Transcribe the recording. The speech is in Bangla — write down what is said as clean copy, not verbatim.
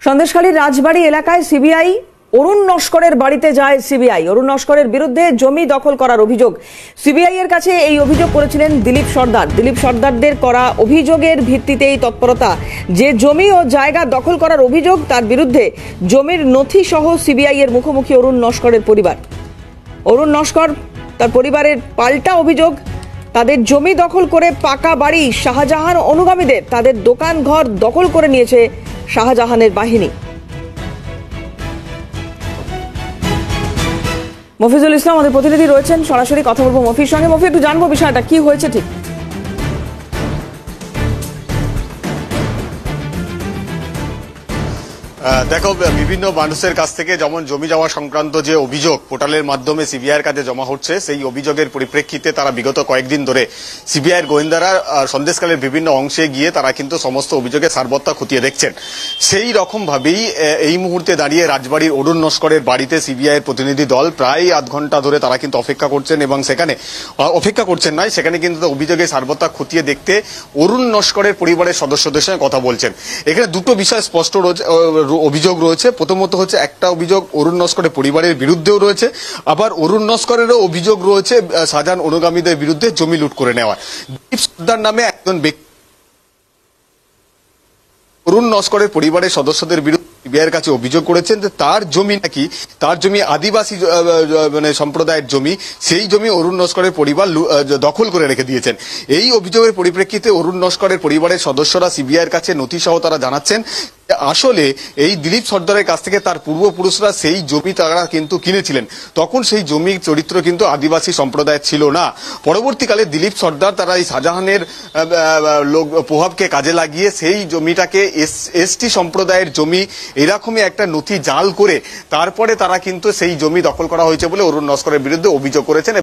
সন্দেশখালীর রাজবাড়ী এলাকায় সিবিআই অরুণ নস্করের বাড়িতে যায় সিবিআই। অরুণ নস্করের বিরুদ্ধে জমি দখল করার অভিযোগ। সিবিআই এর কাছে এই অভিযোগ করেছিলেন দিলীপ সর্দার। দিলীপ সর্দারদের করা অভিযোগের ভিত্তিতেই তৎপরতা। যে জমি ও জায়গা দখল করার অভিযোগ, তার বিরুদ্ধে জমির নথি সহ সিবিআই এর মুখোমুখি অরুণ নস্করের পরিবার। অরুণ নস্কর তার পরিবারের পাল্টা অভিযোগ, তাদের জমি দখল করে পাকা বাড়ি শাহজাহান অনুগামীদের, তাদের দোকান ঘর দখল করে নিয়েছে শাহজাহানের বাহিনী। মফিজুল ইসলাম আমাদের প্রতিনিধি রয়েছেন, সরাসরি কথা বলবো মফির সঙ্গে। মফি, একটু জানবো বিষয়টা কি হয়েছে ঠিক। দেখো, বিভিন্ন মানুষের কাছ থেকে যেমন জমি যাওয়া সংক্রান্ত যে অভিযোগ পোর্টালের মাধ্যমে সিবিআইয়ের কাছে জমা হচ্ছে, সেই অভিযোগের পরিপ্রেক্ষিতে তারা বিগত কয়েকদিন ধরে সিবিআইয়ের গোয়েন্দারা সন্দেশখালীর বিভিন্ন অংশে গিয়ে তারা কিন্তু সমস্ত অভিযোগের সারবত্তা খতিয়ে দেখছেন। সেই রকম ভাবেই এই মুহূর্তে দাঁড়িয়ে রাজবাড়ির অরুণ নস্করের বাড়িতে সিবিআইয়ের প্রতিনিধি দল প্রায় আধ ঘন্টা ধরে তারা কিন্তু অপেক্ষা করছেন, এবং সেখানে অপেক্ষা করছেন নয়, সেখানে কিন্তু অভিযোগের সারবত্তা খতিয়ে দেখতে অরুণ নস্করের পরিবারের সদস্যদের সঙ্গে কথা বলছেন। এখানে দুটো বিষয় স্পষ্ট অভিযোগ রয়েছে। প্রথমত হচ্ছে একটা অভিযোগ অরুণ নস্করের পরিবারের বিরুদ্ধেও রয়েছে, আবার অরুণ নস্করেরও অভিযোগ রয়েছে শাহজাহান অনুগামীদের বিরুদ্ধে জমি লুট করে নেওয়া। দিলীপ সর্দার নামে একজন ব্যক্তি অরুণ নস্করের পরিবারের সদস্যদের বিরুদ্ধে সিবিআইয়ের কাছে অভিযোগ করেছেন যে তার জমি আদিবাসী সম্প্রদায়ের জমি, সেই জমি অরুণ নস্করের পরিবার দখল করে রেখে দিয়েছেন। এই অভিযোগের পরিপ্রেক্ষিতে অরুণ নস্করের পরিবারের সদস্যরা সিবিআইয়ের কাছে নথি সহ তারা জানাচ্ছেন আসলে এই দিলীপ সর্দারের কাছ থেকে তার পূর্বপুরুষরা সেই জমি তারা কিন্তু কিনেছিলেন, তখন সেই জমির চরিত্র কিন্তু আদিবাসী সম্প্রদায়ের ছিল না। পরবর্তীকালে দিলীপ সর্দার তারা এই শাহজাহানের প্রভাবকে কাজে লাগিয়ে সেই জমিটাকে এসটি সম্প্রদায়ের জমি এরকমই একটা নথি জাল করে তারপরে তারা কিন্তু সেই জমি দখল করা হয়েছে বলে অরুণ নস্করের বিরুদ্ধে অভিযোগ করেছেন।